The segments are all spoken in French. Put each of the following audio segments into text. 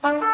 32?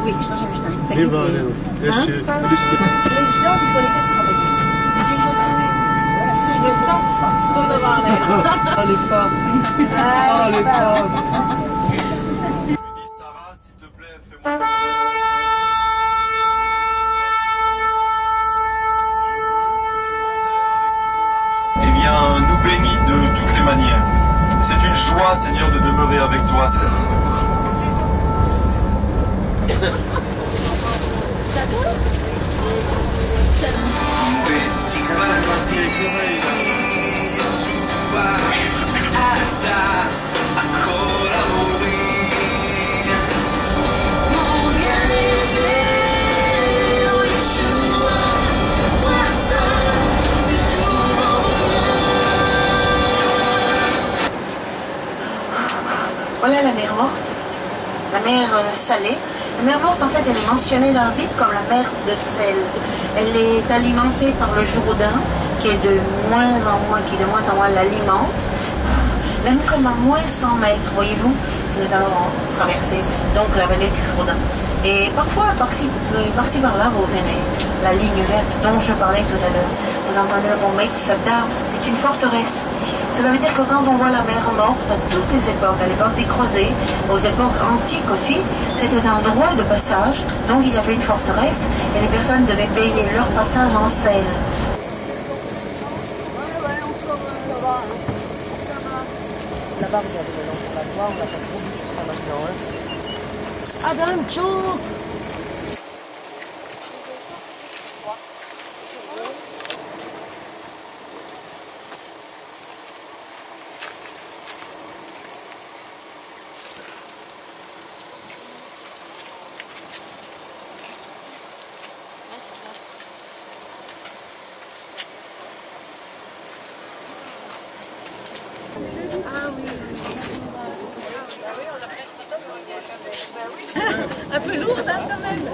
Oui, 32. מי בא עלינו? יש טוריסטים. Les hommes, il faut les faire travailler. D'une façon, le sang, sans avoir l'air. Ah les femmes. Ah les femmes. Je lui dis Sarah, s'il te plaît, fais-moi ta promesse. Eh bien, nous bénis de toutes les manières. C'est une joie, Seigneur, de demeurer avec toi. Voilà la mer morte, la mer salée. La mer morte, en fait, elle est mentionnée dans la Bible comme la mer de sel. Elle est alimentée par le Jourdain, qui de moins en moins l'alimente. La mer comme à moins 100 mètres, voyez-vous, nous allons traverser donc la vallée du Jourdain. Et parfois, par-ci par-là, vous verrez la ligne verte dont je parlais tout à l'heure. Vous entendez le mot Metzada, c'est une forteresse. Ça veut dire que quand on voit la mer morte, à toutes les époques, à l'époque des croisés, aux époques antiques aussi, c'était un endroit de passage, donc il y avait une forteresse, et les personnes devaient payer leur passage en sel. Là-bas, regardez, on va voir, on va pas trop vite jusqu'à maintenant. Hein. Adam, Joe. Un peu lourde, hein, quand même.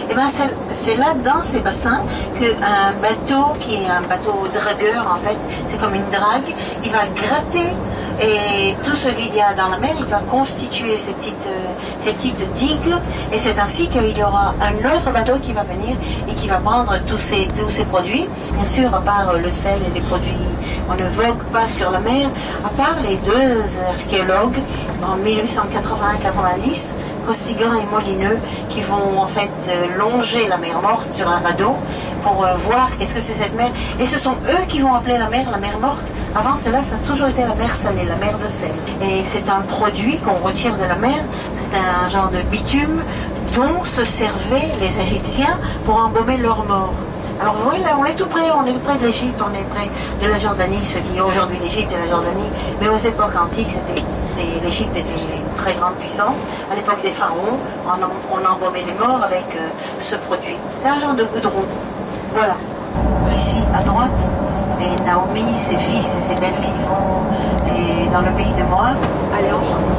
Et ben c'est là, dans ces bassins, qu'un bateau, qui est un bateau dragueur, en fait, c'est comme une drague, il va gratter, et tout ce qu'il y a dans la mer, il va constituer ces petites digues, et c'est ainsi qu'il y aura un autre bateau qui va venir et qui va prendre tous ces produits. Bien sûr, à part le sel et les produits, on ne vogue pas sur la mer, à part les deux archéologues en 1880-90, croustillant et molineux qui vont en fait longer la mer Morte sur un radeau pour voir qu'est-ce que c'est cette mer. Et ce sont eux qui vont appeler la mer Morte. Avant cela, ça a toujours été la mer Salée, la mer de sel. Et c'est un produit qu'on retire de la mer, c'est un genre de bitume dont se servaient les Égyptiens pour embaumer leurs morts. Alors vous voyez, là, on est tout près, on est près de l'Égypte, on est près de la Jordanie, ce qui est aujourd'hui l'Égypte et la Jordanie, mais aux époques antiques, l'Égypte était une très grande puissance. À l'époque des pharaons, on embaumait les morts avec ce produit. C'est un genre de goudron. Voilà. Ici, à droite, et Naomi, ses fils et ses belles-filles vont dans le pays de Moab. Allez, ensemble.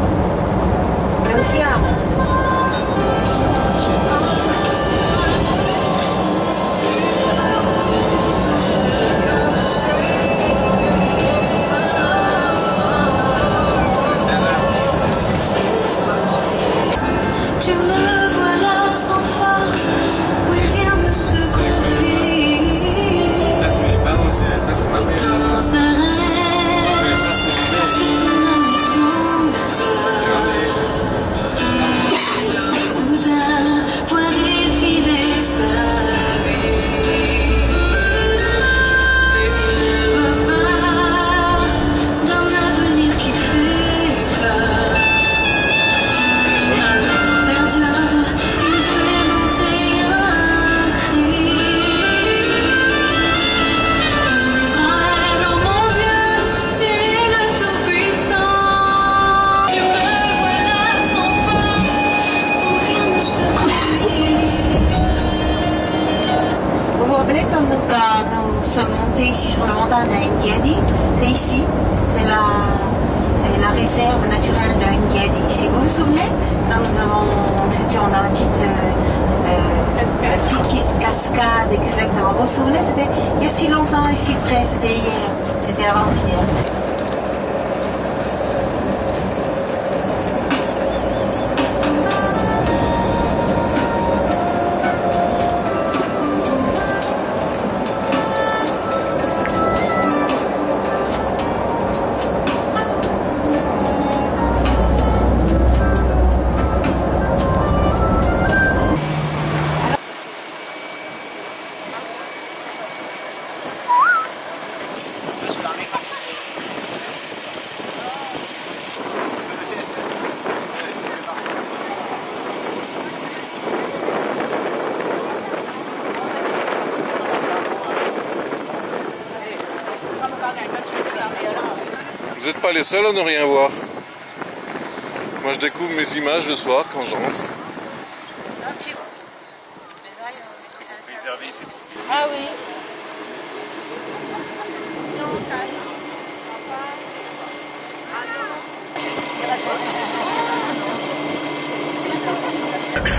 Ici sur le montagne à Engedi, c'est ici, c'est la réserve naturelle de Engedi. Ici, vous vous souvenez, quand nous étions dans la petite cascade, exactement. Vous vous souvenez, c'était il y a si longtemps ici près, c'était hier, c'était avant-hier. Vous n'êtes pas les seuls à ne rien voir. Moi je découvre mes images le soir quand je rentre. Ah oui.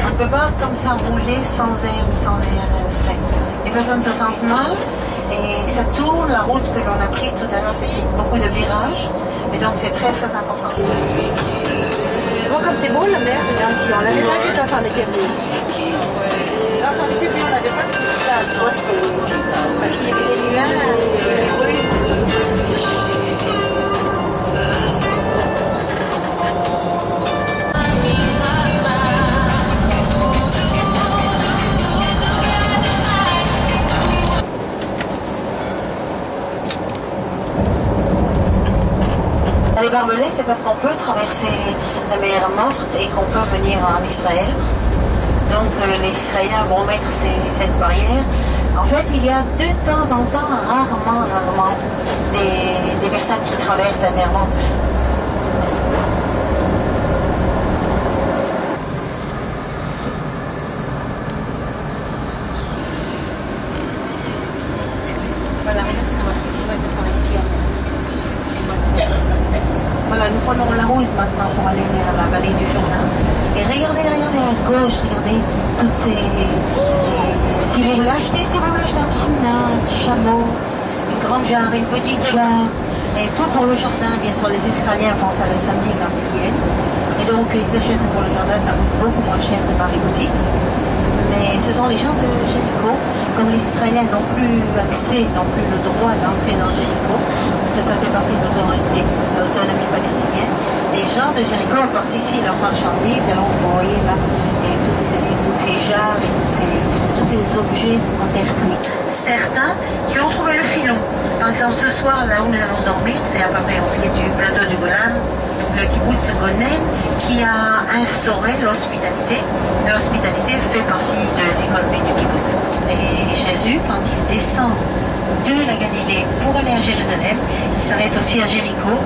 On ne peut pas comme ça rouler sans air ou sans air frais. Les personnes se sentent mal et ça tourne. La route que l'on a prise tout à l'heure, c'était beaucoup de virages et donc c'est très très important. Bon, comme c'est beau la mer, regarde ici, on l'avait pas vu quand on était venu. Quand on était venu, on n'avait pas vu ça, tu vois, c'est parce qu'il y avait des nuages. Les barbelés, c'est parce qu'on peut traverser la mer Morte et qu'on peut venir en Israël. Donc les Israéliens vont mettre cette barrière. En fait, il y a de temps en temps, rarement, des personnes qui traversent la mer Morte. Voilà, voilà, nous prenons la route maintenant pour aller vers la vallée du Jourdain. Et regardez à gauche, regardez toutes ces... Si vous voulez acheter un petit chameau, une grande jarre, une petite jarre, et tout pour le Jourdain, bien sûr, les Israéliens font ça le samedi quand ils viennent. Et donc, ils achètent pour le Jourdain, ça coûte beaucoup moins cher que par les boutiques. Mais ce sont les gens de Jéricho, comme les Israéliens n'ont plus accès, n'ont plus le droit d'entrer dans Jéricho, parce que ça fait partie de l'autonomie palestinienne, les gens de de Jéricho apportent ici leurs marchandises, et là vous voyez là, et toutes ces jarres et tous ces objets en terre cuite. Certains qui ont trouvé le filon. Par exemple, ce soir, là où nous allons dormir, c'est à peu près au pied du plateau du Golan, le kibbutz Gonen, qui a instauré l'hospitalité. L'hospitalité fait partie de l'économie du kibbutz. Et Jésus, quand il descend de la Galilée pour aller à Jérusalem, il s'arrête aussi à Jéricho.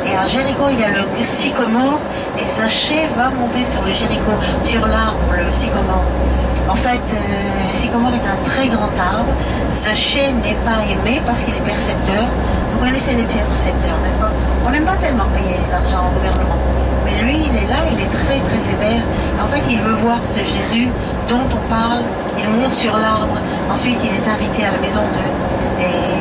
Et à Jéricho, il y a le sycomore, et Zachée va monter sur le Jéricho, sur l'arbre, le sycomore. En fait, le sycomore est un très grand arbre. Zachée n'est pas aimé parce qu'il est percepteur. Vous connaissez les percepteurs, n'est-ce pas? On n'aime pas tellement payer l'argent au gouvernement. Mais lui, il est là, il est très très sévère. En fait, il veut voir ce Jésus dont on parle. Il monte sur l'arbre. Ensuite, il est invité à la maison de... Et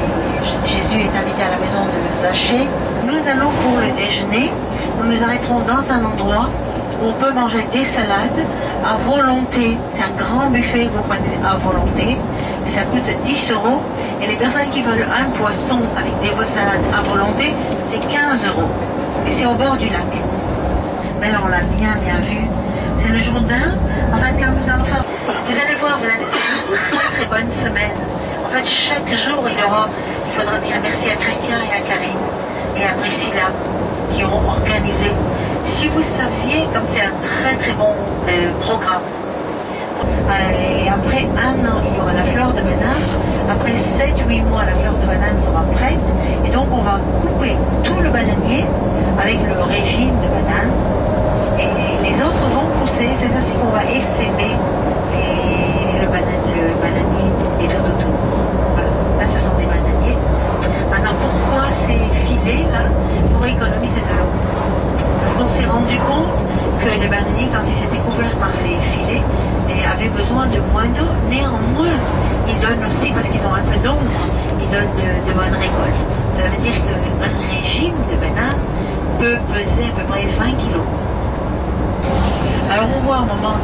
Jésus est invité à la maison de Zachée. Nous allons pour le déjeuner. Nous nous arrêterons dans un endroit où on peut manger des salades à volonté. C'est un grand buffet, vous prenez à volonté. Ça coûte 10 €. Et les personnes qui veulent un poisson avec des salades à volonté, c'est 15 €. Et c'est au bord du lac. Mais là, on l'a bien vu. C'est le Jourdain. En fait, quand nous allons faire... Vous allez voir, vous avez une très très bonne semaine. En fait, chaque jour, il faudra dire merci à Christian et à Karine et à Priscilla qui auront organisé. Si vous saviez, comme c'est un très très bon programme. Et après 1 an, il y aura la fleur de banane. Après 7-8 mois, la fleur de banane sera prête. Et donc, on va couper tout le bananier avec le régime de banane. Et les autres vont pousser. C'est ainsi qu'on va essaimer le bananier et tout autour. Voilà. Là, ce sont des bananiers. Maintenant, pourquoi ces filets là? Pour économiser de l'eau. Parce qu'on s'est rendu compte que les bananiers, quand ils étaient couverts par ces filets, avaient besoin de moins d'eau. Néanmoins, ils donnent aussi, parce qu'ils ont un peu d'ombre, ils donnent de bonnes récoltes. Ça veut dire qu'un régime de banane peut peser à peu près 20 kilos. Alors on voit au moment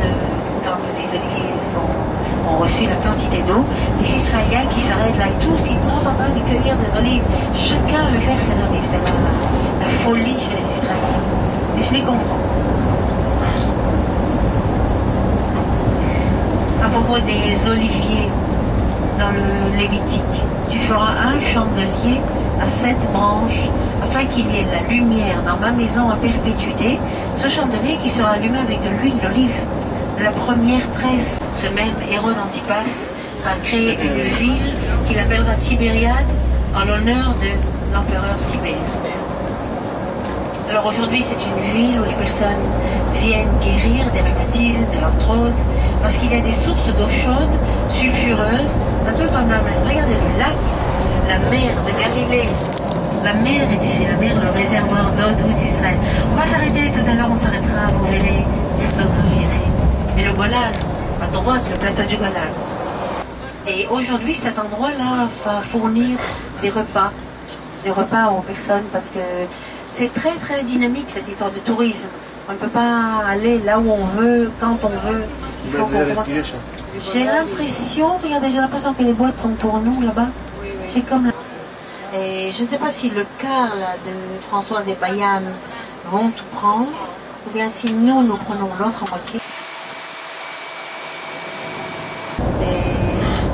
quand les oliviers ont reçu la quantité d'eau, les Israéliens qui s'arrêtent là et tous, ils sont en train de cueillir des olives. Chacun veut faire ses olives. C'est la folie chez les Israéliens. Et je les comprends. À propos des oliviers dans le Lévitique, tu feras un chandelier à 7 branches afin qu'il y ait de la lumière dans ma maison à perpétuité. Ce chandelier qui sera allumé avec de l'huile d'olive. La première presse, ce même Hérode Antipas a créé une ville qu'il appellera Tibériade en l'honneur de l'empereur Tibère. Alors aujourd'hui, c'est une ville où les personnes viennent guérir des rhumatismes, de l'arthrose, parce qu'il y a des sources d'eau chaude, sulfureuses, un peu comme la mer. Regardez le lac, la mer de Galilée. La mer est ici, la mer, le réservoir d'eau douce d'Israël. On va s'arrêter, tout à l'heure on s'arrêtera, vous verrez, photographier. Et le Golan, à droite, le plateau du Golan. Et aujourd'hui, cet endroit-là va fournir des repas aux personnes, parce que c'est très très dynamique cette histoire de tourisme. On ne peut pas aller là où on veut, quand on veut. Il faut qu'on... J'ai l'impression, regardez, j'ai l'impression que les boîtes sont pour nous là-bas. C'est comme là. Et je ne sais pas si le quart là, de Françoise et Bayane vont tout prendre, ou bien si nous prenons l'autre moitié.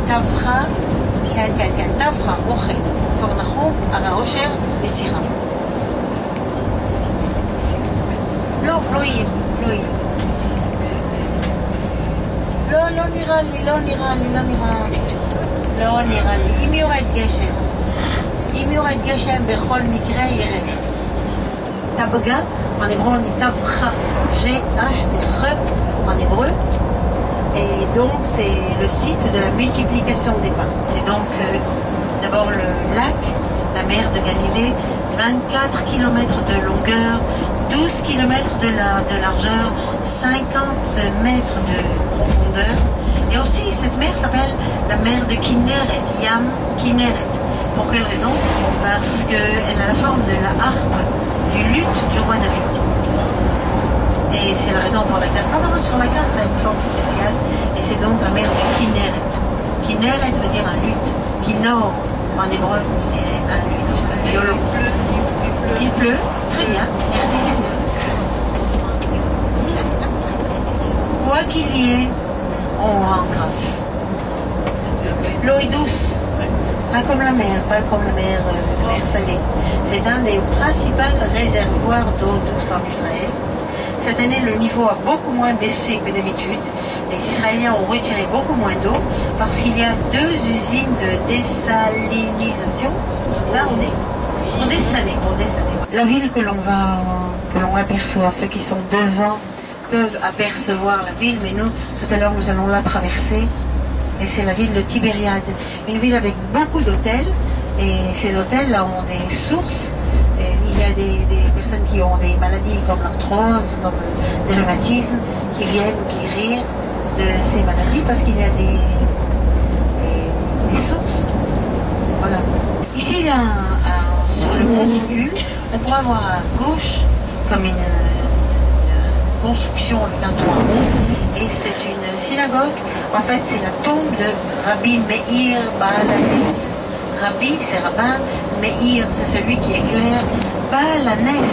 Tafra, Tafra, Oche, Fornacho, Araosher et Sira. לא יהיה. לא נראה לי. אם יורד גשם בכל מקרה ירד. Tabaga, en hébreu on dit Tavcha, G-H, c'est Ch en hébreu. Et donc c'est le site de la multiplication des pains. C'est donc d'abord le lac, la mer de Galilée, 24 km de longueur, 12 km de largeur, 50 mètres de profondeur. Et aussi, cette mer s'appelle la mer de Kinneret, Yam Kinneret. Pour quelle raison? Parce qu'elle a la forme de la harpe du luth du roi David. Et c'est la raison pour laquelle, quand on va sur la carte, ça a une forme spéciale. Et c'est donc la mer de Kinneret. Kinneret veut dire un luth. Kinnor, en hébreu, c'est un luth, un violon. Il pleut, très bien, merci Seigneur. Quoi qu'il y ait, on rend grâce. L'eau est douce, pas comme la mer, mer salée. C'est un des principaux réservoirs d'eau douce en Israël. Cette année, le niveau a beaucoup moins baissé que d'habitude. Les Israéliens ont retiré beaucoup moins d'eau parce qu'il y a 2 usines de désalinisation. Ça, pour dessaler. La ville que l'on aperçoit, ceux qui sont devant peuvent apercevoir la ville, mais nous, tout à l'heure, nous allons la traverser. Et c'est la ville de Tibériade, une ville avec beaucoup d'hôtels. Et ces hôtels-là ont des sources. Et il y a des personnes qui ont des maladies comme l'arthrose, comme des rhumatismes, qui viennent guérir de ces maladies parce qu'il y a des sources. Voilà. Ici, il y a sur le monticule, on pourra voir à gauche comme une construction avec un toit rond. Et c'est une synagogue. En fait, c'est la tombe de Rabbi Meir Baalanes. Rabbi, c'est rabbin. Meir, c'est celui qui éclaire. Baalanes,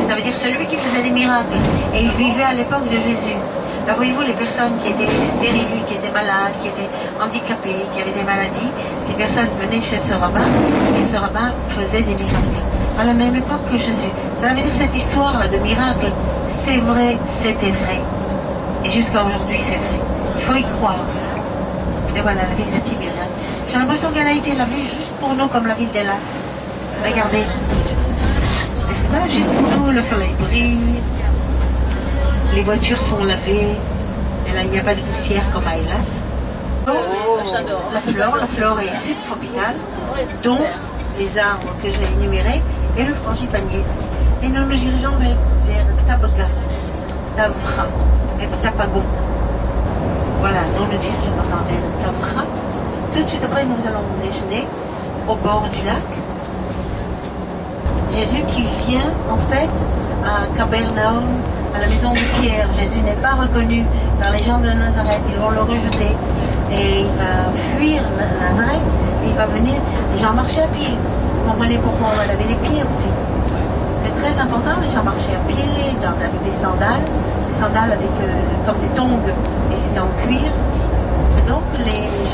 ça veut dire celui qui faisait des miracles. Et il vivait à l'époque de Jésus. Là, voyez-vous, les personnes qui étaient stériles, qui étaient malades, qui étaient handicapées, qui avaient des maladies, ces personnes venaient chez ce rabbin, et ce rabbin faisait des miracles. À la même époque que Jésus. Ça veut dire cette histoire-là de miracle, c'est vrai, c'était vrai. Et jusqu'à aujourd'hui, c'est vrai. Il faut y croire. Et voilà, la ville de Tibériade. J'ai l'impression qu'elle a été lavée juste pour nous, comme la ville des lacs. Regardez. N'est-ce pas? Juste pour nous, le soleil brille. Les voitures sont lavées. Et là, il n'y a pas de poussière comme à Eilat. La flore est subtropicale, dont les arbres que j'ai énumérés et le frangipanier. Et nous nous dirigeons vers Tabga, Tavra et Tapagon. Voilà, nous nous dirigeons vers Tavra. Tout de suite après, nous allons déjeuner au bord du lac. Jésus qui vient en fait à Capernaum, à la maison de Pierre. Jésus n'est pas reconnu par les gens de Nazareth, ils vont le rejeter. Et il va fuir Nazareth, et il va venir, les gens marchaient à pied. Vous comprenez pourquoi on va laver les pieds aussi. C'est très important, les gens marchaient à pied, avec des sandales avec, comme des tongs, et c'était en cuir. Et donc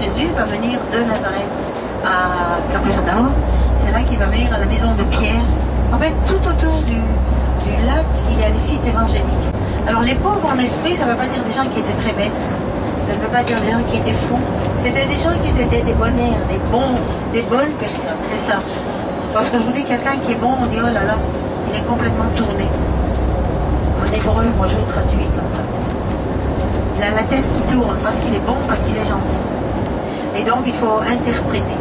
Jésus va venir de Nazareth à Capernaum, c'est là qu'il va venir à la maison de Pierre. En fait, tout autour du lac, il y a les sites évangéliques. Alors les pauvres en esprit, ça ne veut pas dire des gens qui étaient très bêtes. Ça ne veut pas dire des gens qui étaient fous. C'était des gens qui étaient des débonnaires, des bonnes personnes, c'est ça. Parce qu'aujourd'hui, quelqu'un qui est bon, on dit oh là là, il est complètement tourné. En hébreu, moi je le traduis comme ça. Il a la tête qui tourne parce qu'il est bon, parce qu'il est gentil. Et donc il faut interpréter.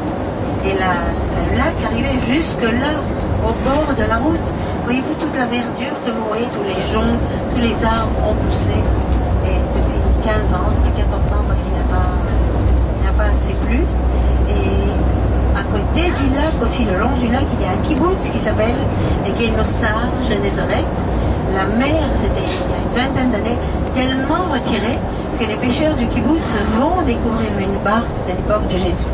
Et le lac arrivait jusque là, au bord de la route. Voyez-vous toute la verdure que vous voyez, tous les joncs, tous les arbres ont poussé. Et depuis 15 ans, depuis 14 ans, parce qu'il n'y a pas assez plu. Et à côté du lac, aussi le long du lac, il y a un kibbutz qui s'appelle Nosar Genezareth. La mer, c'était il y a une vingtaine d'années, tellement retirée que les pêcheurs du kibbutz vont découvrir une barque de l'époque de Jésus.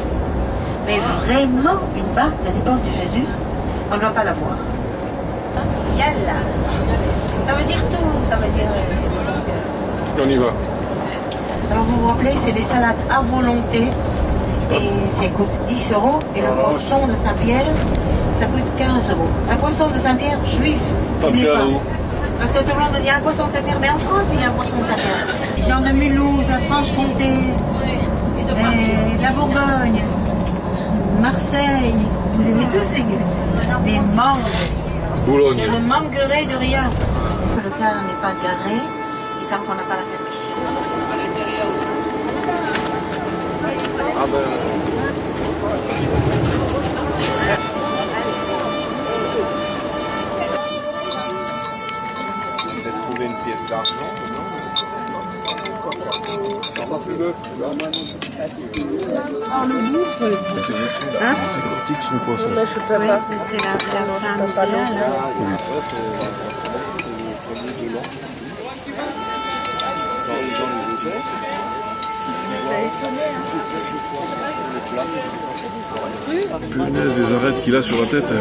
Mais vraiment une barque de l'époque de Jésus, on ne doit pas la voir. Yalla. Ça veut dire tout, ça veut dire... On y va. Alors vous vous rappelez, c'est des salades à volonté et ça coûte 10 €. Et le poisson de Saint-Pierre, ça coûte 15 €. Un poisson de Saint-Pierre juif. Pas de cadeau. Parce que tout le monde me dit un poisson de Saint-Pierre, mais en France il y a un poisson de Saint-Pierre. Les gens de Mulhouse, la Franche-Comté, la Bourgogne, Marseille. Vous aimez tous les mangues. Boulogne. On ne manquerait de rien. Le car n'est pas garé, et tant qu'on n'a pas la permission. Ah ben... Peut-être trouver une pièce d'argent, non? C'est bien celui-là. C'est cortique sur le poisson. Je peux pas. C'est la fin de là. Punaise, des arêtes qu'il a sur la tête.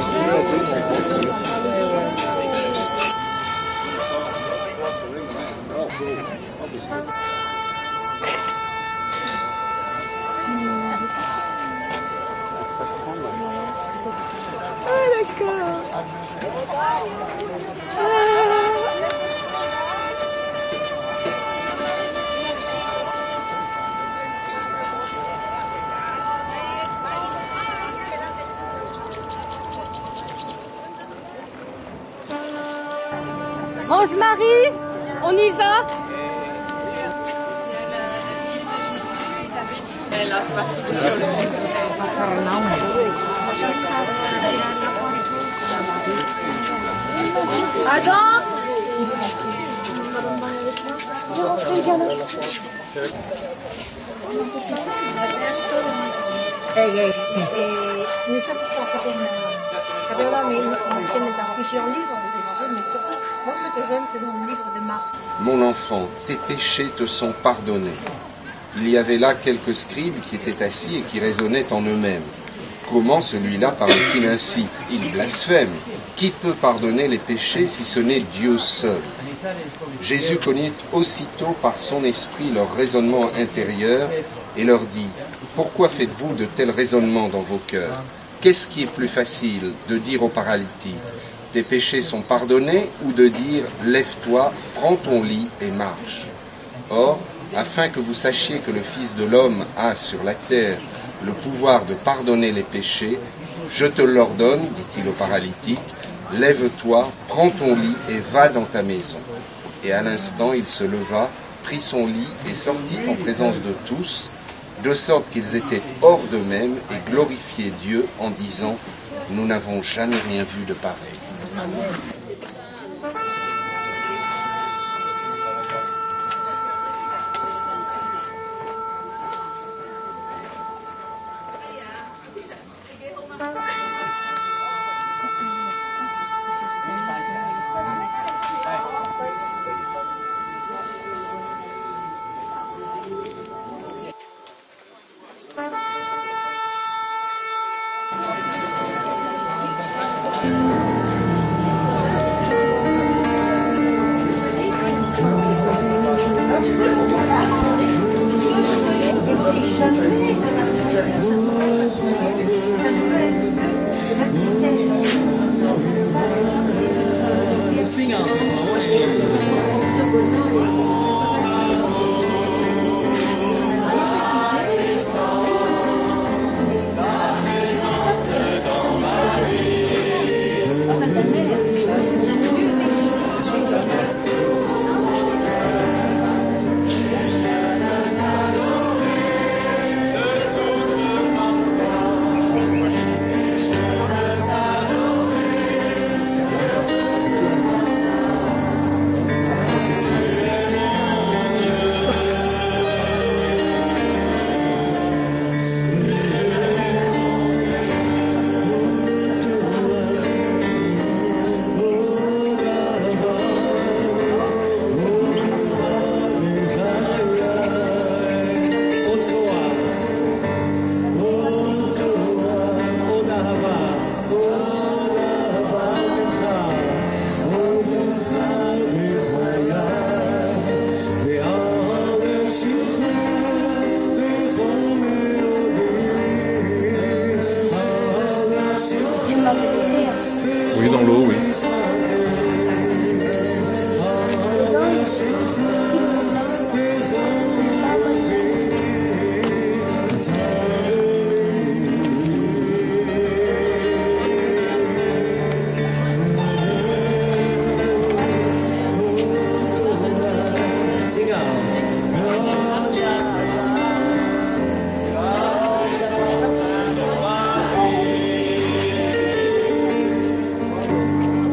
Rose-Marie, on y va? Adam? Nous sommes ici à Capernaum, mais nous sommes dans plusieurs livres des évangiles, mais surtout, moi ce que j'aime, c'est dans le livre de Marc. Mon enfant, tes péchés te sont pardonnés. Il y avait là quelques scribes qui étaient assis et qui raisonnaient en eux-mêmes. Comment celui-là parle-t-il ainsi? Il blasphème. Qui peut pardonner les péchés si ce n'est Dieu seul? Jésus connut aussitôt par son esprit leur raisonnement intérieur et leur dit: pourquoi faites-vous de tels raisonnements dans vos cœurs? Qu'est-ce qui est plus facile, de dire au paralytique: tes péchés sont pardonnés, ou de dire: lève-toi, prends ton lit et marche? Or, afin que vous sachiez que le Fils de l'homme a sur la terre le pouvoir de pardonner les péchés, je te l'ordonne, dit-il au paralytique, lève-toi, prends ton lit et va dans ta maison. Et à l'instant, il se leva, prit son lit et sortit en présence de tous, de sorte qu'ils étaient hors d'eux-mêmes et glorifiaient Dieu en disant: nous n'avons jamais rien vu de pareil. Oui, dans l'eau, oui.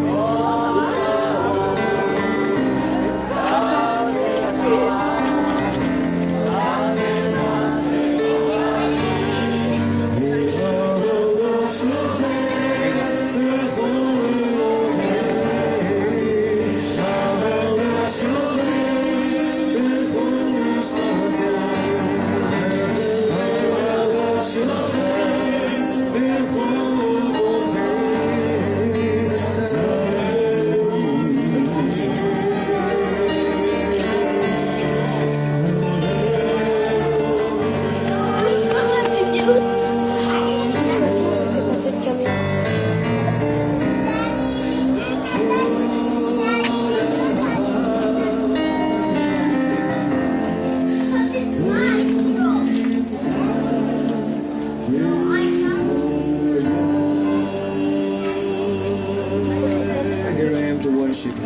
Oh disciples.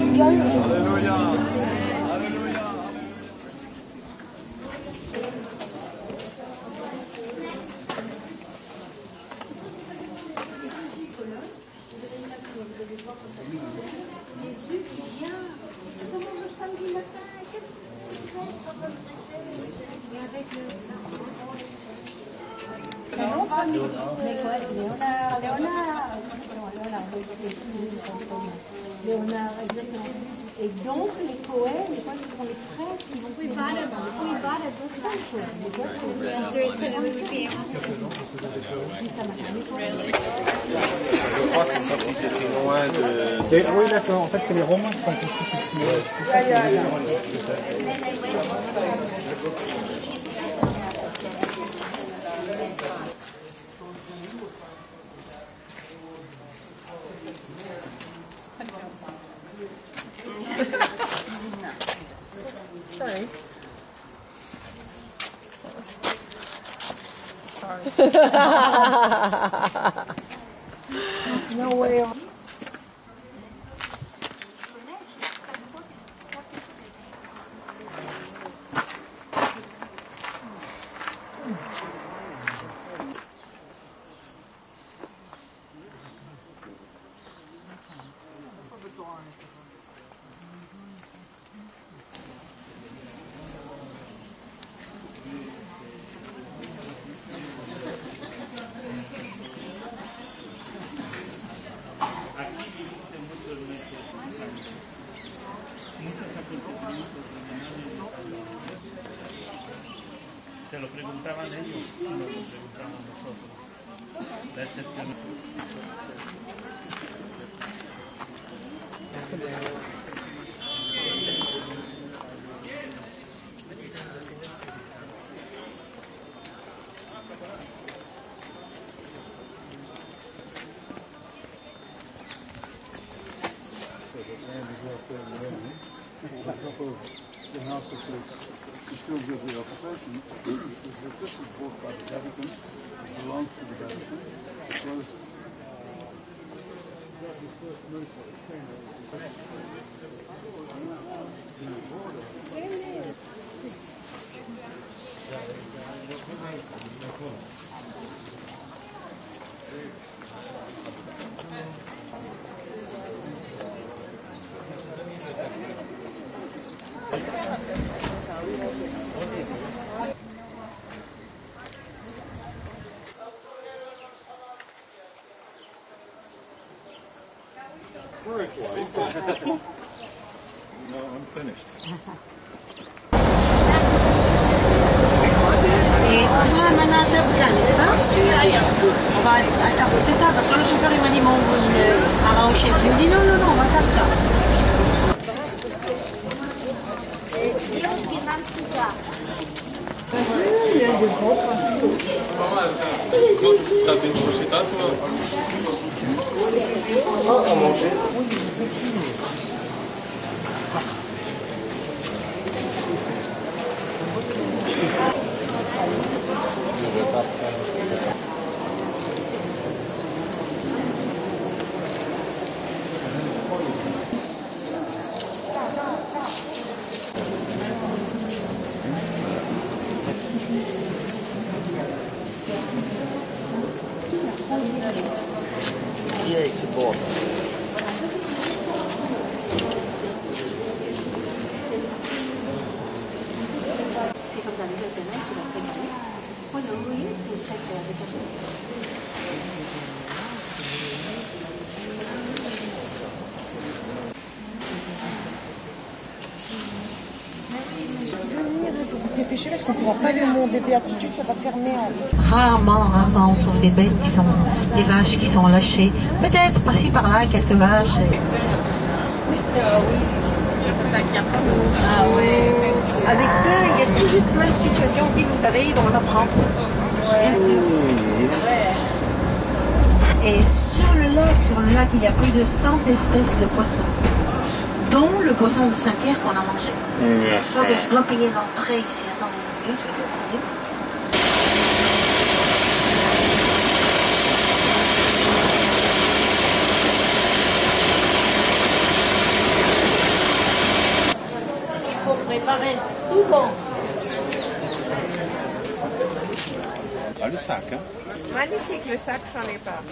Léonard, exactement. Et donc, les Cohen, les gens qui font les frères, qui vont... We bought a book Je crois que quand ils étaient loin de... Oui, là, en fait, c'est les Romains qui ont construit cette synagogue. C'est ça qui est... There's no way on. Se lo preguntaban ellos, no lo preguntamos nosotros. La excepción. The house is still gives the occupation. This is bought by the Vatican. It belongs to the Vatican. It was No, I'm finished. Et on va maintenant un plat, n'est-ce pas? On va... Attends, c'est ça, parce que le chauffeur il m'a dit, bon, vous arrangez. Je lui ai dit, non, non, non, on va faire ça. T'as une brochetta, toi? À manger. C'est bon. C'est comme dans les autres domaines, tu l'as préparé. Moi, le rouillé, c'est très avec Il faut vous dépêcher parce qu'on ne pourra pas aller au monde des béatitudes, ça va fermer en... Rarement on trouve des bêtes qui sont, des vaches qui sont lâchées. Peut-être par-ci par-là, quelques vaches. Ah oui. Avec eux, il y a toujours plein de situations qui, vous savez, on apprend. Bien sûr. Et sur le lac, il y a plus de 100 espèces de poissons, dont le poisson de Saint-Pierre qu'on a mangé. Je crois que je dois payer l'entrée ici. Attendez une minute, je vais regarder. Ah, le sac, hein? Magnifique le sac, j'en ai pas.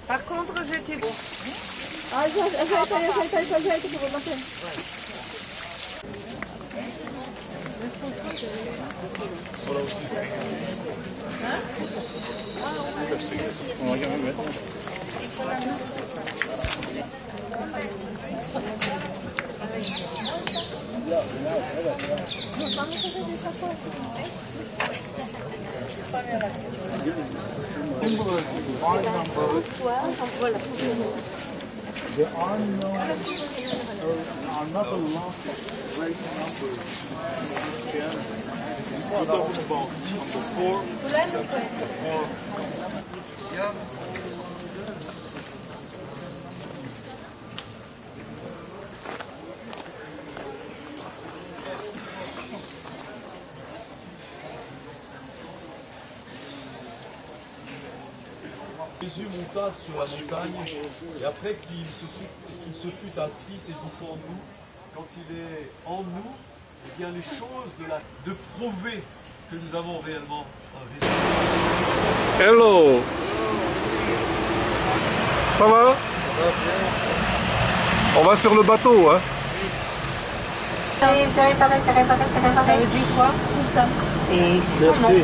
Par contre, j'étais bon. There are not a lot of great numbers. We're talking about number 4. Jésus monta sur la montagne et après qu'il se fut assis et dit en nous, quand il est en nous, eh bien les choses de prouver que nous avons réellement un résultat. Hello. Ça va? Ça va bien. On va sur le bateau, hein? C'est réparé. Ça veut dire quoi? C'est ça. Et c'est son nom.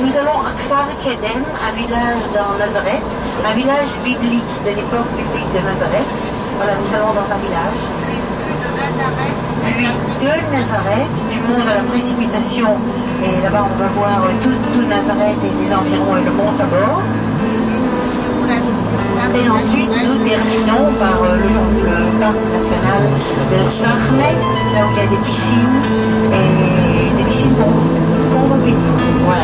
Nous allons à Kfar Kedem, un village dans Nazareth, un village biblique de l'époque biblique de Nazareth. Voilà, nous allons dans un village. Puis de Nazareth, du mont de la précipitation, et là-bas on va voir tout Nazareth et les environs et le mont Tabor. Et ensuite nous terminons par le parc national de Sarmé, là où il y a des piscines et des piscines pour vos pieds. Voilà.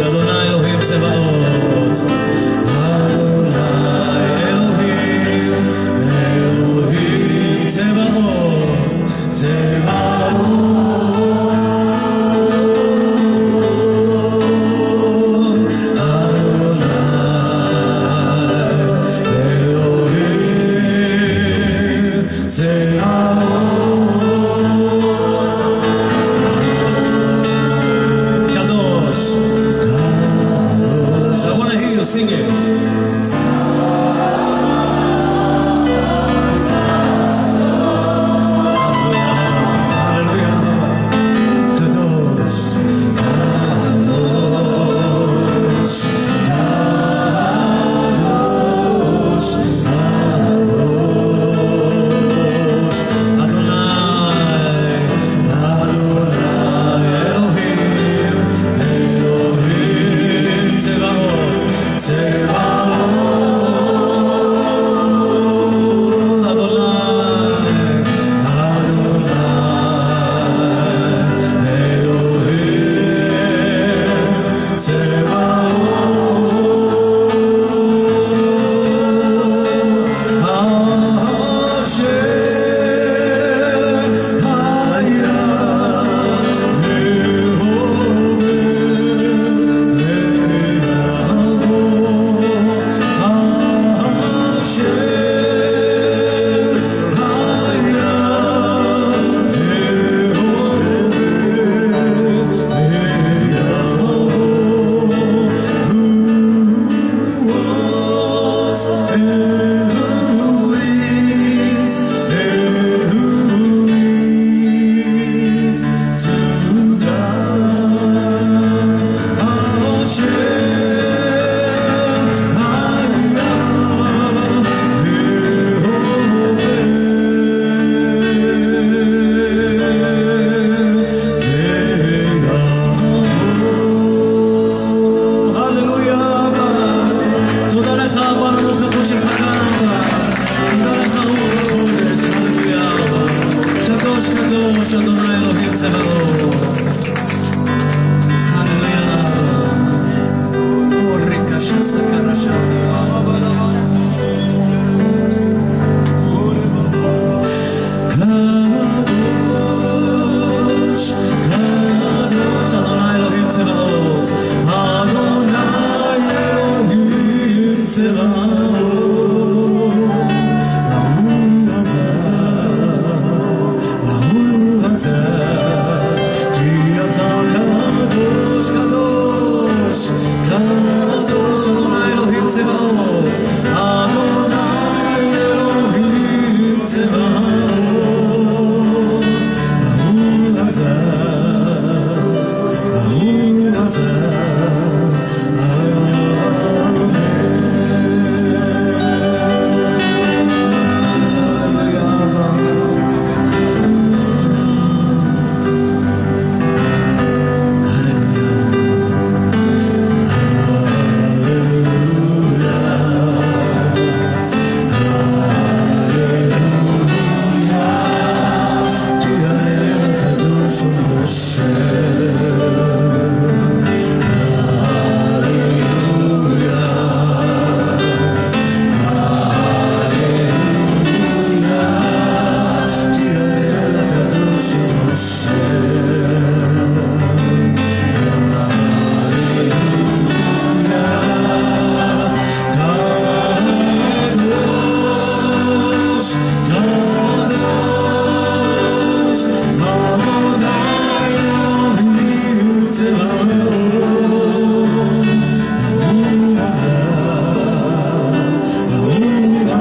Adonai Elohim Tzebaot, Adonai Elohim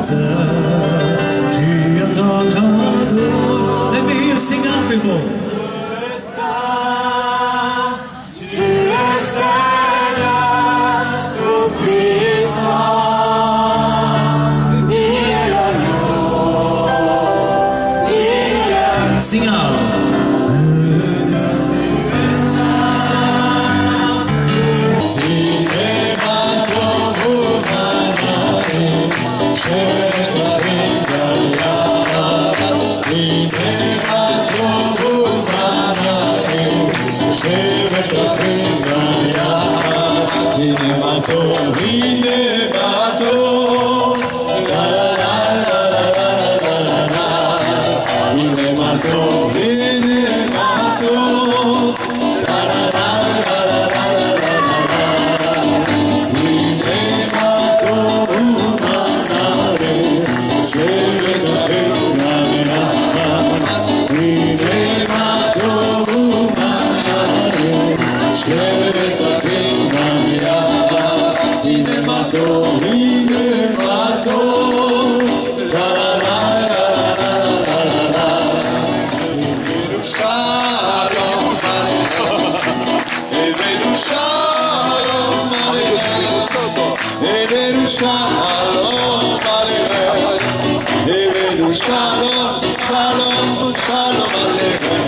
Let me hear you sing out, people. Sing out.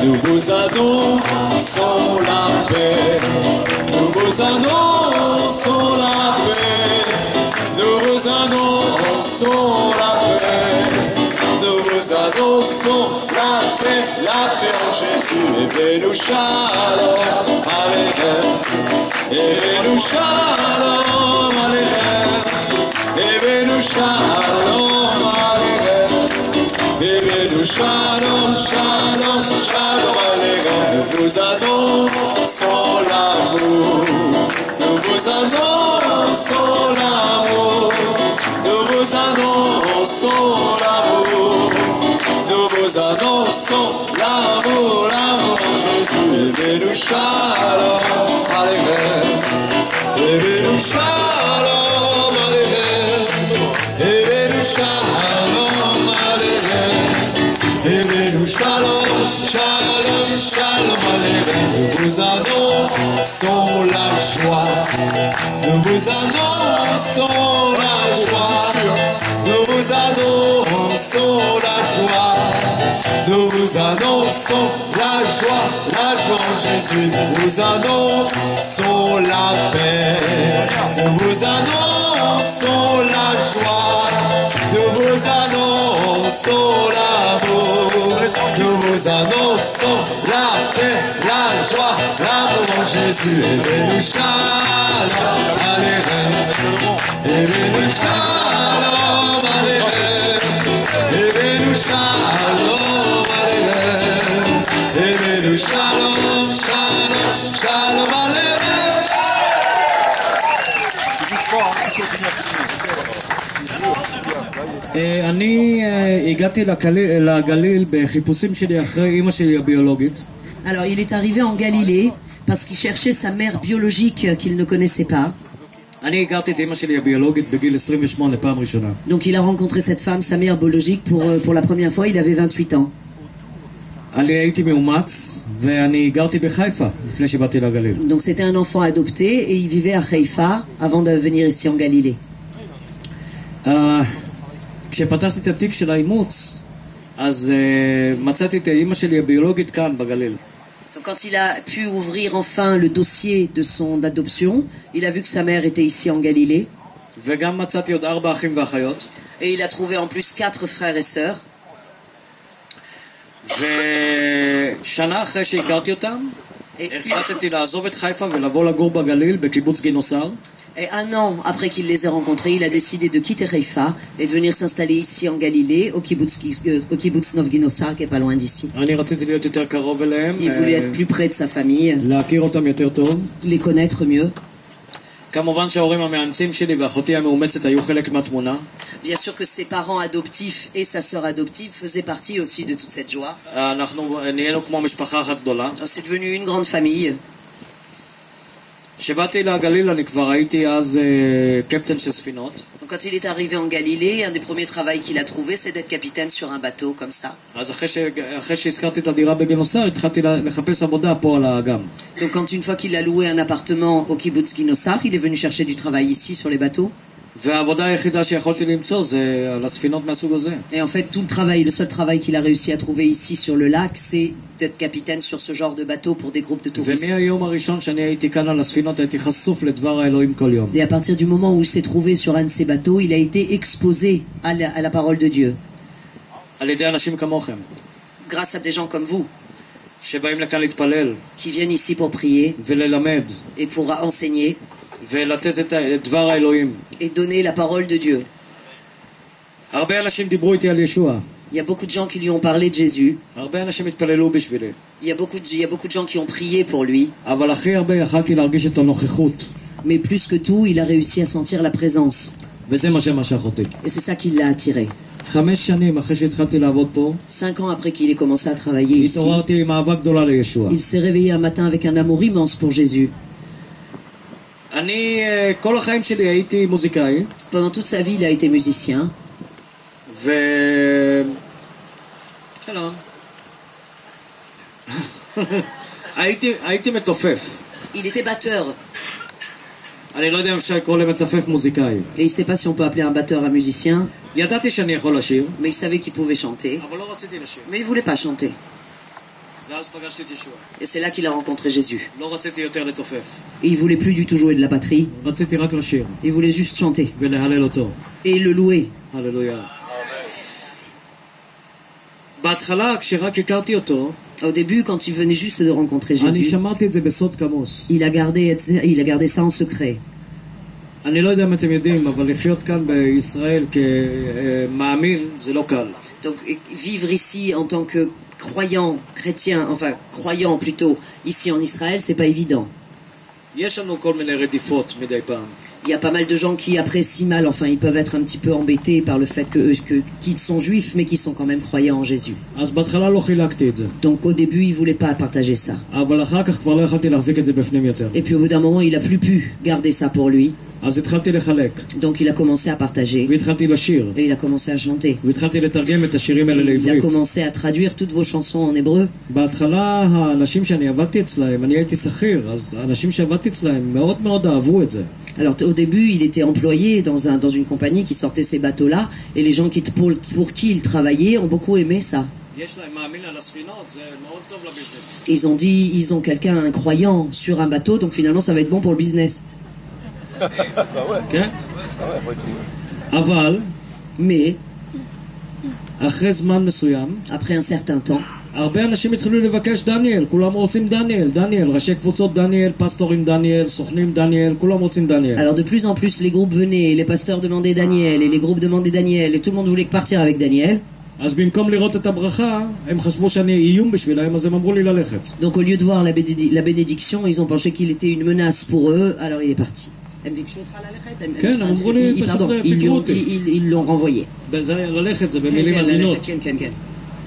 Nous vous annonçons la paix, nous vous annonçons la paix, nous vous annonçons la paix, nous vous annonçons la paix en Jésus. Éveillez-nous shalom, alléluia, éveillez-nous shalom, alléluia, éveillez-nous shalom, alléluia, éveillez-nous shalom, shalom, shalom, alléluia. Nous vous annonçons l'amour, nous vous annonçons l'amour, nous vous annonçons l'amour, nous vous annonçons l'amour, l'amour en Jésus. Éveillez-nous shalom, alléluia, éveillez-nous shalom, alléluia, éveillez-nous shalom, alléluia, éveillez-nous shalom, shalom, shalom, alléluia. Nous vous annonçons la joie, nous vous annonçons la joie, nous vous annonçons la joie, nous vous annonçons la joie en Jésus. Nous vous annonçons la paix, nous vous annonçons la joie, nous vous annonçons l'amour, nous vous annonçons la paix, la joie, l'amour en Jésus. Éveillez-nous shalom, alléluia, éveillez-nous shalom, alléluia, éveillez-nous shalom, alléluia, éveillez-nous shalom, shalom, shalom, alléluia. אני הגעתי לגליל בחיפושים שלי אחרי אמא שלי הביולוגית. Alors il est arrivé en Galilée parce qu'il cherchait sa mère biologique qu'il ne connaissait pas. אני הכרתי את אמא שלי הביולוגית בגיל 28 פעם ראשונה. Donc il a rencontré cette femme, sa mère biologique, pour la première fois, il avait 28 ans. אני הייתי מאומץ ואני גרתי בחיפה לפני שבאתי לגליל. Donc c'était un enfant adopté et il vivait à Haïfa avant de venir ici en Galilée. כשפתחתי את התיק של האימוץ, אז מצאתי את אמא שלי הביולוגית כאן בגליל. Donc quand il a pu ouvrir enfin le dossier de son adoption, il a vu que sa mère était ici en Galilée. וגם מצאתי עוד 4 אחים ואחיות. Et il a trouvé en plus 4 frères et sœurs. ושנה אחרי שהכרתי אותם, החלטתי לעזוב את חיפה ולבוא לגור בגליל בקיבוץ גינוסר. Et un an après qu'il les ait rencontrés, il a décidé de quitter Haïfa et de venir s'installer ici en Galilée, au kibbutz Nov Ginosar, qui est pas loin d'ici. Il voulait être plus près de sa famille, les connaître mieux. Bien sûr que ses parents adoptifs et sa sœur adoptive faisaient partie aussi de toute cette joie. C'est devenu une grande famille. כשבאתי לגליל אני כבר הייתי אז קפטן של ספינות. Donc quand il est arrivé en Galilée, un des premiers travaux qu'il a trouvé, c'est d'être capitaine sur un bateau comme ça. אז אחרי שהזכרתי את הדירה בגינוסר, התחלתי לחפש עבודה פה על האגם. Donc quand une fois qu'il a loué un appartement au kibbutz Ginosar, il est venu chercher du travail ici sur les bateaux. והעבודה היחידה שיכולתי למצוא זה על הספינות מהסוג הזה. Et en fait, tout le travail, le seul travail qu'il a réussi à trouver ici sur le lac, c'est d'être capitaine sur ce genre de bateau pour des groupes de touristes. ומהיום הראשון שאני הייתי כאן על הספינות הייתי חשוף לדבר האלוהים כל יום. Et à partir du moment où il s'est trouvé sur un de ces bateaux, il a été exposé à la parole de Dieu. על ידי אנשים כמוכם. Grâce à des gens comme vous. שבאים לכאן להתפלל. Qui viennent ici pour prier. וללמד. Et pour enseigner. ולתת את דבר האלוהים. Et donner la parole de Dieu. הרבה אנשים דיברו איתי על ישוע. Il y a beaucoup de gens qui lui ont parlé de Jésus. הרבה אנשים התפללו בשבילי. Il y a beaucoup de gens qui ont prié pour lui. אבל הכי הרבה יכלתי להרגיש את הנוכחות. Mais plus que tout, il a réussi à sentir la présence. וזה מה שמשך אותי. Et c'est ça qui l'a attiré. 5 שנים אחרי שהתחלתי לעבוד פה. 5 ans après qu'il ait commencé à travailler ici. התעוררתי עם אהבה גדולה לישוע. Il s'est réveillé un matin avec un amour immense pour Jésus. אני כל החיים שלי הייתי מוזיקאי. Pendant toute sa vie, il a été musicien. שלום. הייתי מתופף. Il était batteur. אני לא יודע אם אפשר לקרוא למתופף מוזיקאי. Et il sait pas si on peut appeler un batteur un musicien. ידעתי שאני יכול לשיר. Mais il savait qu'il pouvait chanter. אבל לא רציתי לשיר. Mais il voulait pas chanter. ואז פגשתי את ישוע. Et c'est là qu'il a rencontré Jésus. לא רציתי יותר לתופף. Et il voulait plus du tout jouer de la batterie. רציתי רק לשיר. Il voulait juste chanter. ולהלל אותו. Et le louer. הללויה. בהתחלה כשרק הכרתי אותו, au début, quand il venait juste de rencontrer Jésus, אני שמרתי את זה בסוד כמוס. il a gardé ça en secret. אני לא יודע אם אתם יודעים, אבל לחיות כאן בישראל כמאמין זה לא קל. Donc vivre ici en tant que croyant chrétien, enfin croyant plutôt ici en Israël, c'est pas évident. יש לנו כל מיני רדיפות מדי פעם. Il y a pas mal de gens qui apprécient mal, enfin ils peuvent être un petit peu embêtés par le fait qu'ils sont juifs mais qui sont quand même croyants en Jésus. אז בהתחלה לא חילקתי את זה. Donc au début il voulait pas partager ça. אבל אחר כך כבר לא יכולתי להחזיק את זה בפנים יותר. Et puis au bout d'un moment il a plus pu garder ça pour lui. אז התחלתי לחלק. Donc il a commencé à partager. והתחלתי לשיר. Et il a commencé à chanter. והתחלתי לתרגם את השירים האלה לעברית. Il a commencé à traduire toutes vos chansons en hébreu. בהתחלה האנשים שאני עבדתי אצלהם, אני הייתי שכיר, אז האנשים שעבדתי אצלהם מאוד מאוד אהבו את זה. Alors au début, il était employé dans une compagnie qui sortait ces bateaux-là, et les gens pour qui il travaillait ont beaucoup aimé ça. Ils ont dit, ils ont quelqu'un, un croyant sur un bateau, donc finalement ça va être bon pour le business. Mais après un certain temps, הרבה אנשים התחילו לבקש דניאל, כולם רוצים דניאל, ראשי קבוצות דניאל, פסטורים דניאל, סוכנים דניאל, כולם רוצים דניאל. Alors de plus en plus les groupes venaient, les pasteurs demandaient Daniel et les groupes demandaient Daniel et tout le monde voulait partir avec Daniel. אז במקום לראות את הברכה, הם חשבו שאני איום בשבילהם, אז הם אמרו לי ללכת. Donc au lieu de voir la bénédiction, ils ont pensé qu'il était une menace pour eux, alors il est parti. כן, הם אמרו לי פשוט פיטרו אותי. Ils l'ont renvoyé. ללכת זה במילים עדינות. כן, כן, כן.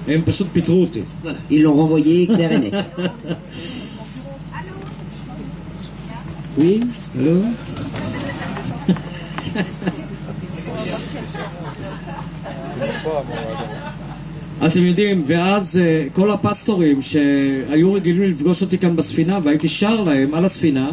הם פשוט פיטרו אותי. Voilà, ils l'ont renvoyé clair et net. Oui, allô? אתם יודעים, ואז כל הפסטורים שהיו רגילים לפגוש אותי כאן בספינה והייתי שר להם על הספינה,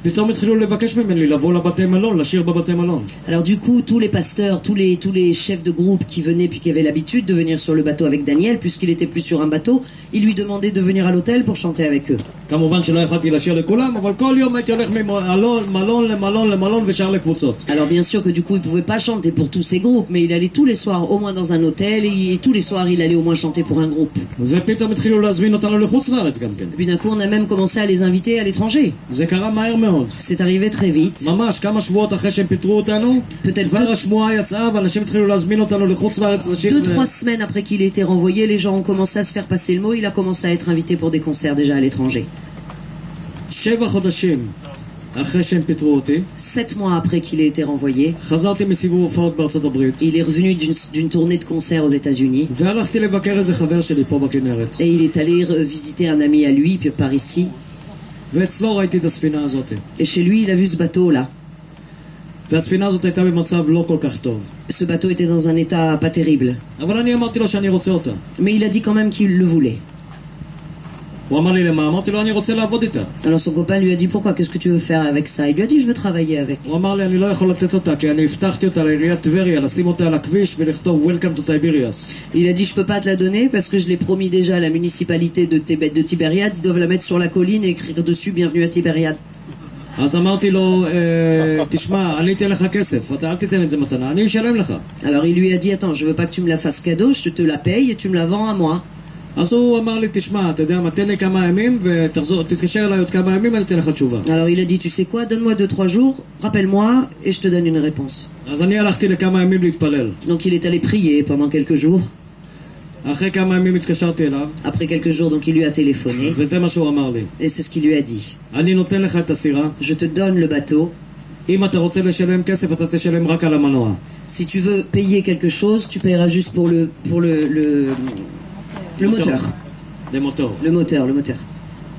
פתאום התחילו לבקש ממני לבוא לבתי מלון, לשיר בבתי מלון. Alors du coup, tous les pasteurs, tous les chefs de groupe qui venaient puis qui avaient l'habitude de venir sur le bateau avec Daniel, puisqu'il était plus sur un bateau, ils lui demandaient de venir à l'hôtel pour chanter avec eux. כמובן שלא יכולתי לשיר לכולם, אבל כל יום הייתי הולך ממלון למלון ושר לקבוצות. Alors bien sûr que du coup, il pouvait pas chanter pour tous ces groupes, mais il allait tous les soirs au moins dans un hôtel et tous les soirs, il allait au moins chanter pour un groupe. ופתאום התחילו להזמין אותנו לחוץ לארץ גם כן. Et puis d'un coup, on a même commencé à les inviter à l'étranger. זה קרה מהר מאוד. C'est arrivé très vite. ממש כמה שבועות אחרי שהם פיטרו אותנו, כבר השמועה יצאה ואנשים התחילו להזמין אותנו לחוץ לארץ לשיר. 2-3 semaines après qu'il ait été renvoyé, les gens ont commencé à se faire passer le mot, il a commencé à être invité pour des concerts déjà à l'étranger. 7 חודשים אחרי שהם פיטרו אותי, 7 mois après qu'il ait été renvoyé, חזרתי מסיבוב הופעות בארצות הברית. Il est revenu d'une tournée de concerts aux États-Unis. והלכתי לבקר איזה חבר שלי פה בכנרת. Et il est allé visiter un ami à lui par ici. ואצלו ראיתי את הספינה הזאת. Et chez lui, il a vu ce bateau-là. והספינה הזאת הייתה במצב לא כל כך טוב. Ce bateau était dans un état pas terrible. אבל אני אמרתי לו שאני רוצה אותה. Mais il a dit quand même qu'il le voulait. הוא אמר לי למה? אמרתי לו אני רוצה לעבוד איתה. Alors son copain lui a dit pourquoi, qu'est-ce que tu veux faire avec ça? Il lui a dit je veux travailler avec. הוא אמר לי אני לא יכול לתת אותה כי אני הבטחתי אותה לעיריית טבריה לשים אותה על הכביש ולכתוב Welcome to Tiberias. Il a dit je peux pas te la donner parce que je l'ai promis déjà à la municipalité de Tibériade, ils doivent la mettre sur la colline et écrire dessus bienvenue à Tibériade. אז אמרתי לו, תשמע, אני אתן לך כסף, אתה אל תיתן את זה מתנה, אני אשלם לך. Alors il lui a dit, attends, je veux pas que tu me la fasses cadeau, je te la paye et tu me la vends à moi. אז הוא אמר לי, תשמע, אתה יודע מה, תן לי כמה ימים ותתקשר אליי עוד כמה ימים, אני אתן לך תשובה. Alors il a dit, tu sais quoi, donne-moi 2-3 jours, rappelle-moi et je te donne une réponse. אז אני הלכתי לכמה ימים להתפלל. Donc il est allé prier pendant quelques jours. אחרי כמה ימים התקשרתי אליו. Après quelques jours, donc il lui a téléphoné. וזה מה שהוא אמר לי. Et c'est ce qu'il lui a dit. אני נותן לך את הסירה. Je te donne le bateau. אם אתה רוצה לשלם כסף, אתה תשלם רק על המנוע. Si tu veux payer quelque chose, tu payeras juste pour le moteur. Le moteur. Le moteur.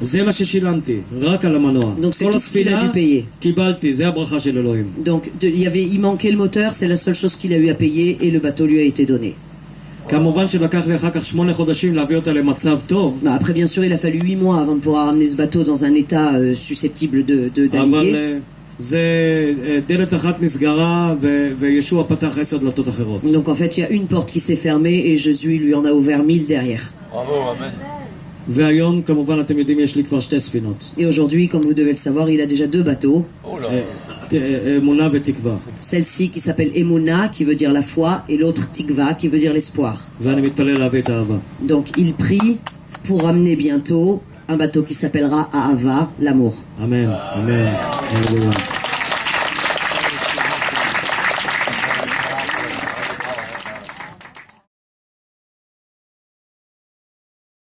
זה מה ששילמתי, רק על המנוע. Donc c'est tout ce qu'il a dû payer. קיבלתי, זה הברכה של אלוהים. Donc il manquait le moteur, c'est la seule chose qu'il a eu à payer et le bateau lui a été donné. כמובן שלקח לי אחר כך 8 חודשים להביא אותה למצב טוב. Après bien sûr il a fallu 8 mois avant de pouvoir ramener ce bateau dans un état susceptible de naviguer. אבל זה דלת אחת נסגרה וישוע פתח 10 דלתות אחרות. Donc en fait il y a une porte qui s'est fermée et Jésus lui en a ouvert 1000 derrière. Bravo, amen. והיום כמובן אתם יודעים יש לי כבר 2 ספינות. Et aujourd'hui comme vous devez le savoir il a déjà 2 bateaux. Oh là. אמונה ותקווה. Celle-ci qui s'appelle Emouna qui veut dire la foi et l'autre Tikva qui veut dire l'espoir. ואני מתפלל להביא את האהבה. Donc il prie pour ramener bientôt un bateau qui s'appellera Ahava, l'amour. Amen. Amen. Alléluia.